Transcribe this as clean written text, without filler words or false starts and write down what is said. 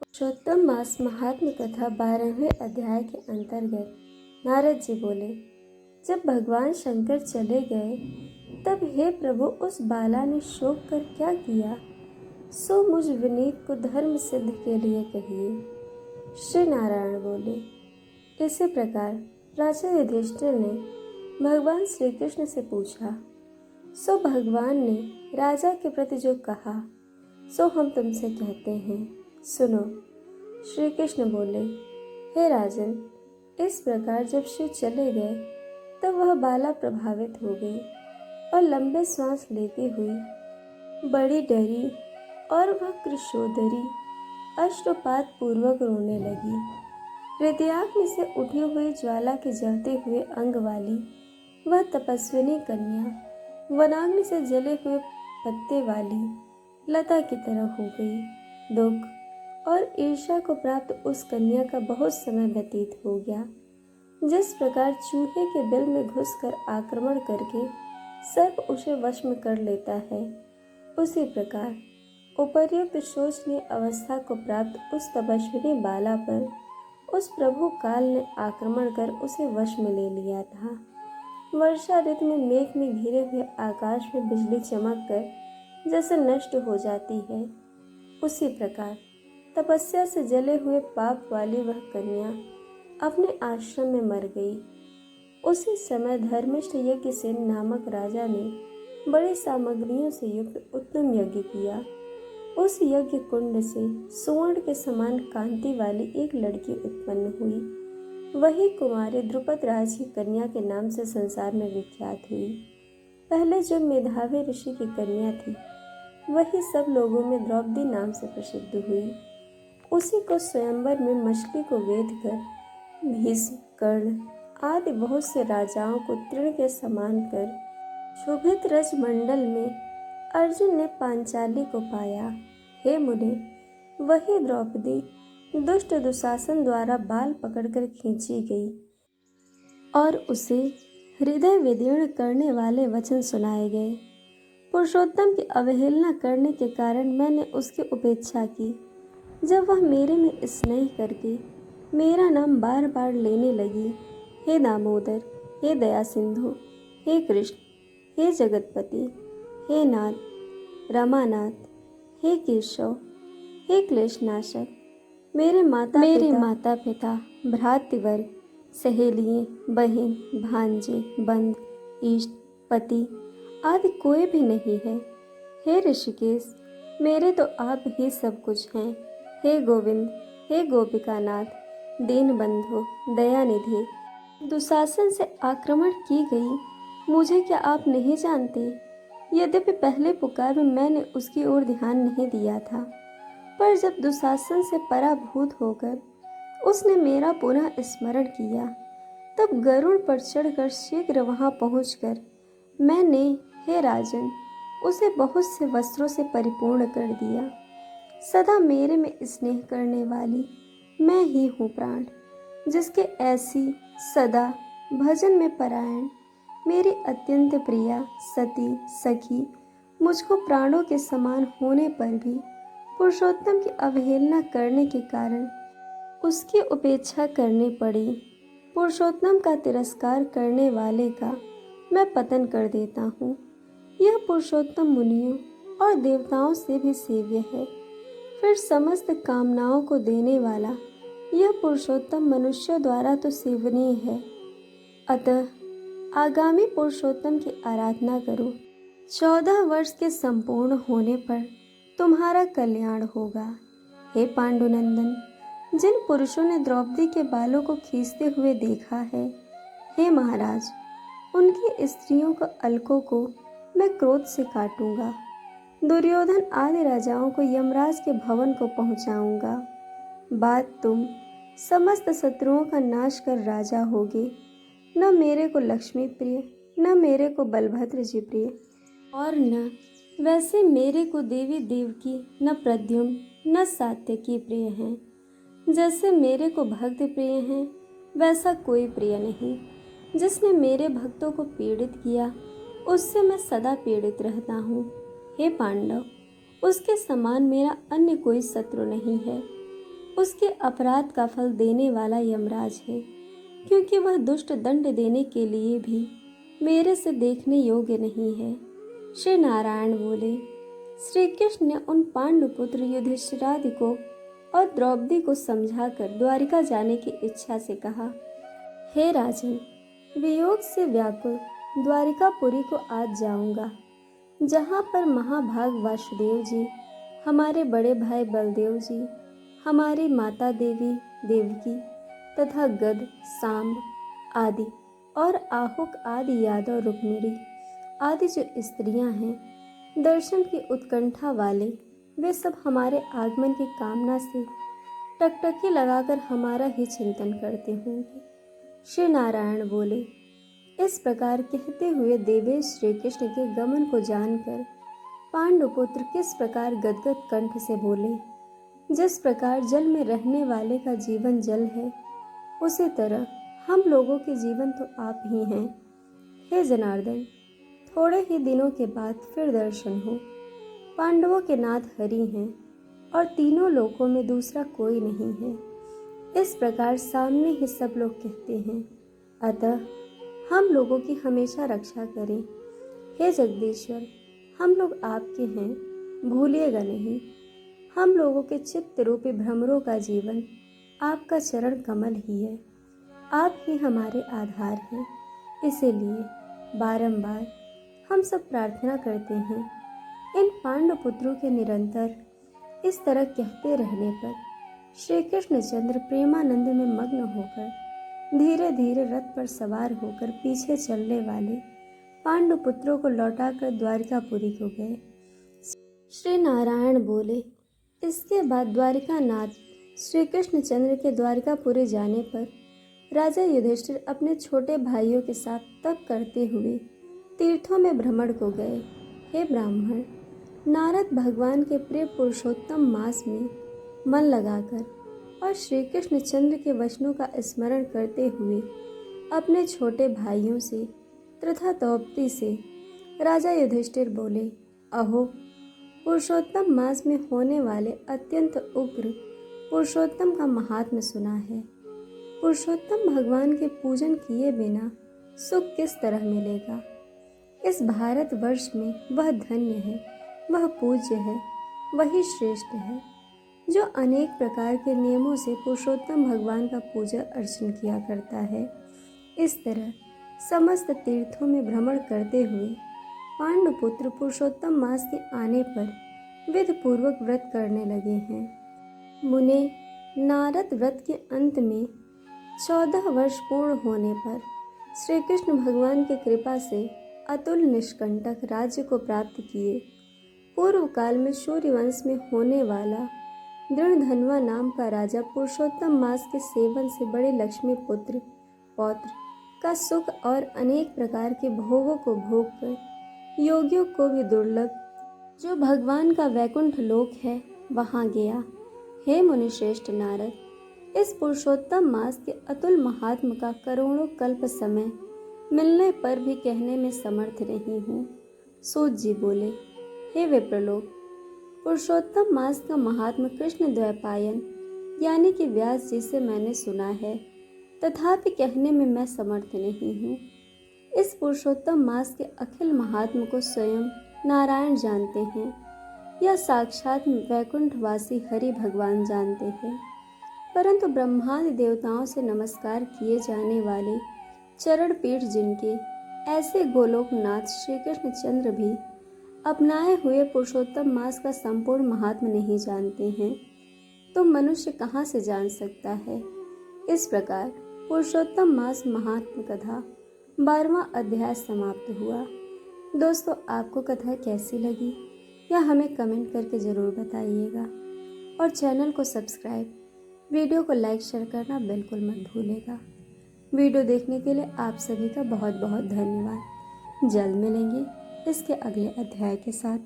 पुरुषोत्तम मास महात्म कथा 12वें अध्याय के अंतर्गत नारद जी बोले, जब भगवान शंकर चले गए तब हे प्रभु उस बाला ने शोक कर क्या किया, सो मुझ विनीत को धर्म सिद्ध के लिए कहिए। श्री नारायण बोले, इसी प्रकार राजा युधिष्ठिर ने भगवान श्री कृष्ण से पूछा, सो भगवान ने राजा के प्रति जो कहा सो हम तुमसे कहते हैं, सुनो। श्री कृष्ण बोले, हे राजन, इस प्रकार जब शिव चले गए तब वह बाला प्रभावित हो गई और लंबे सांस लेती हुई बड़ी डरी और वह कृशोदरी अश्रुपात पूर्वक रोने लगी। हृदयाग्नि से उठी हुई ज्वाला के जलते हुए अंग वाली वह तपस्विनी कन्या वनाग्नि से जले हुए पत्ते वाली लता की तरह हो गई। दुख और ईर्ष्या को प्राप्त उस कन्या का बहुत समय व्यतीत हो गया। जिस प्रकार चूहे के बिल में घुसकर आक्रमण करके सर्प उसे वश में कर लेता है, उसी प्रकार उपर्युक्त शोचनीय अवस्था को प्राप्त उस तपस्विनी बाला पर उस प्रभु काल ने आक्रमण कर उसे वश में ले लिया था। वर्षा ऋतु में मेघ में घिरे हुए आकाश में बिजली चमक कर जैसे नष्ट हो जाती है, उसी प्रकार तपस्या से जले हुए पाप वाली वह कन्या अपने आश्रम में मर गई। उसी समय धर्मिष्ठ यज्ञसेन नामक राजा ने बड़ी सामग्रियों से युक्त उत्तम यज्ञ किया। उस यज्ञ कुंड से सुवर्ण के समान कांति वाली एक लड़की उत्पन्न हुई। वही कुमारी द्रुपद राज की कन्या के नाम से संसार में विख्यात हुई। पहले जो मेधावी ऋषि की कन्या थी वही सब लोगों में द्रौपदी नाम से प्रसिद्ध हुई। उसी को स्वयंवर में मछली को वेध कर भीष्म, कर्ण आदि बहुत से राजाओं को तृण के समान कर शोभित रजमंडल में अर्जुन ने पांचाली को पाया। हे मुने, वही द्रौपदी दुष्ट दुशासन द्वारा बाल पकड़कर खींची गई और उसे हृदय विदीर्ण करने वाले वचन सुनाए गए। पुरुषोत्तम की अवहेलना करने के कारण मैंने उसकी उपेक्षा की। जब वह मेरे में स्नेह करके मेरा नाम बार बार लेने लगी, हे दामोदर, हे दया सिंधु, हे कृष्ण, हे जगतपति, हे नाथ, रमानाथ, हे केशव, हे क्लेशनाशक, मेरे माता पिता, भ्रातृवर्ग, सहेलियाँ, बहन, भांजे, बंद, इष्ट, पति आदि कोई भी नहीं है। हे ऋषिकेश, मेरे तो आप ही सब कुछ हैं। हे गोविंद, हे गोपिकानाथ, दीनबंधु, दयानिधि, दुशासन से आक्रमण की गई मुझे क्या आप नहीं जानते? यद्यपि पहले पुकार में मैंने उसकी ओर ध्यान नहीं दिया था, पर जब दुशासन से पराभूत होकर उसने मेरा पुनः स्मरण किया, तब गरुड़ पर चढ़कर शीघ्र वहां पहुंचकर मैंने, हे राजन, उसे बहुत से वस्त्रों से परिपूर्ण कर दिया। सदा मेरे में स्नेह करने वाली मैं ही हूँ प्राण, जिसके ऐसी सदा भजन में परायण मेरी अत्यंत प्रिया सती सखी मुझको प्राणों के समान होने पर भी पुरुषोत्तम की अवहेलना करने के कारण उसकी उपेक्षा करनी पड़ी। पुरुषोत्तम का तिरस्कार करने वाले का मैं पतन कर देता हूँ। यह पुरुषोत्तम मुनियों और देवताओं से भी सेव्य है। फिर समस्त कामनाओं को देने वाला यह पुरुषोत्तम मनुष्यों द्वारा तो सेवनीय है। अतः आगामी पुरुषोत्तम की आराधना करो। 14 वर्ष के संपूर्ण होने पर तुम्हारा कल्याण होगा। हे पांडुनंदन, जिन पुरुषों ने द्रौपदी के बालों को खींचते हुए देखा है, हे महाराज, उनकी स्त्रियों को अलकों को मैं क्रोध से काटूंगा। दुर्योधन आदि राजाओं को यमराज के भवन को पहुंचाऊंगा। बाद तुम समस्त शत्रुओं का नाश कर राजा होगे। न मेरे को लक्ष्मी प्रिय, न मेरे को बलभद्र जी प्रिय, और न वैसे मेरे को देवी देवकी, न प्रद्युम्न, न सात्यकी प्रिय हैं। जैसे मेरे को भक्त प्रिय हैं, वैसा कोई प्रिय नहीं। जिसने मेरे भक्तों को पीड़ित किया उससे मैं सदा पीड़ित रहता हूँ। हे पांडव, उसके समान मेरा अन्य कोई शत्रु नहीं है। उसके अपराध का फल देने वाला यमराज है, क्योंकि वह दुष्ट दंड देने के लिए भी मेरे से देखने योग्य नहीं है। श्री नारायण बोले। श्री कृष्ण ने उन पांडुपुत्र युधिष्ठिरादि को और द्रौपदी को समझाकर द्वारिका जाने की इच्छा से कहा, हे राजन, वियोग से व्याकुल द्वारिकापुरी को आज जाऊंगा, जहाँ पर महाभाग वासुदेव जी, हमारे बड़े भाई बलदेव जी, हमारी माता देवी देवकी तथा गद सांब आदि और आहुक आदि यादव रुक्मिणी आदि जो स्त्रियां हैं, दर्शन की उत्कंठा वाले, वे सब हमारे आगमन की कामना से टकटकी लगाकर हमारा ही चिंतन करते होंगे। श्री नारायण बोले। इस प्रकार कहते हुए देवेश श्री कृष्ण के गमन को जानकर पांडुपुत्र किस प्रकार गदगद कंठ से बोले, जिस प्रकार जल में रहने वाले का जीवन जल है, उसी तरह हम लोगों के जीवन तो आप ही हैं। हे जनार्दन, थोड़े ही दिनों के बाद फिर दर्शन हो। पांडवों के नाथ हरि हैं और तीनों लोकों में दूसरा कोई नहीं है। इस प्रकार सामने ही सब लोग कहते हैं, अतः हम लोगों की हमेशा रक्षा करें। हे जगदीश्वर, हम लोग आपके हैं, भूलिएगा नहीं। हम लोगों के चित्त रूपी भ्रमरों का जीवन आपका चरण कमल ही है। आप ही हमारे आधार हैं। इसीलिए बारंबार हम सब प्रार्थना करते हैं, इन पांडुपुत्रों के निरंतर इस तरह कहते रहने पर श्री कृष्णचंद्र प्रेमानंद में मग्न होकर धीरे धीरे रथ पर सवार होकर पीछे चलने वाले पांडुपुत्रों को लौटाकर द्वारिकापुरी को गए। श्री नारायण बोले। इसके बाद द्वारिकानाथ श्री कृष्णचंद्र के द्वारिकापुरी जाने पर राजा युधिष्ठिर अपने छोटे भाइयों के साथ तप करते हुए तीर्थों में भ्रमण को गए। हे ब्राह्मण, नारद भगवान के प्रिय पुरुषोत्तम मास में मन लगाकर और श्री कृष्णचंद्र के वचनों का स्मरण करते हुए अपने छोटे भाइयों से तथा द्रौपदी से राजा युधिष्ठिर बोले, अहो, पुरुषोत्तम मास में होने वाले अत्यंत उग्र पुरुषोत्तम का महात्म्य सुना है। पुरुषोत्तम भगवान के पूजन किए बिना सुख किस तरह मिलेगा। इस भारतवर्ष में वह धन्य है, वह पूज्य है, वही श्रेष्ठ है, जो अनेक प्रकार के नियमों से पुरुषोत्तम भगवान का पूजा अर्चन किया करता है। इस तरह समस्त तीर्थों में भ्रमण करते हुए पांडुपुत्र पुरुषोत्तम मास के आने पर विधि पूर्वक व्रत करने लगे हैं। मुने, नारद व्रत के अंत में 14 वर्ष पूर्ण होने पर श्री कृष्ण भगवान की कृपा से अतुल निष्कंटक राज्य को प्राप्त किए। पूर्व काल में सूर्यवंश में होने वाला दृढ़धन्वा नाम का राजा पुरुषोत्तम मास के सेवन से बड़े लक्ष्मी पुत्र पौत्र का सुख और अनेक प्रकार के भोगों को भोग कर योगियों को भी दुर्लभ जो भगवान का वैकुंठ लोक है वहां गया। हे मुनिश्रेष्ठ नारद, इस पुरुषोत्तम मास के अतुल महात्म का करोड़ों कल्प समय मिलने पर भी कहने में समर्थ नहीं हूँ। सूत जी बोले, हे विप्रलोक, पुरुषोत्तम मास का महात्मा कृष्ण द्वैपायन यानी कि व्यास जी से मैंने सुना है, तथापि कहने में मैं समर्थ नहीं हूँ। इस पुरुषोत्तम मास के अखिल महात्मा को स्वयं नारायण जानते हैं या साक्षात वैकुंठवासी हरि भगवान जानते हैं, परंतु ब्रह्मादि देवताओं से नमस्कार किए जाने वाले चरण पीठ जिनके ऐसे गोलोकनाथ श्री कृष्णचंद्र भी अपनाए हुए पुरुषोत्तम मास का संपूर्ण महात्मा नहीं जानते हैं, तो मनुष्य कहाँ से जान सकता है। इस प्रकार पुरुषोत्तम मास महात्मा कथा 12वां अध्याय समाप्त हुआ। दोस्तों, आपको कथा कैसी लगी या हमें कमेंट करके ज़रूर बताइएगा और चैनल को सब्सक्राइब, वीडियो को लाइक शेयर करना बिल्कुल मत भूलिएगा। वीडियो देखने के लिए आप सभी का बहुत बहुत धन्यवाद। जल्द मिलेंगे इसके अगले अध्याय के साथ।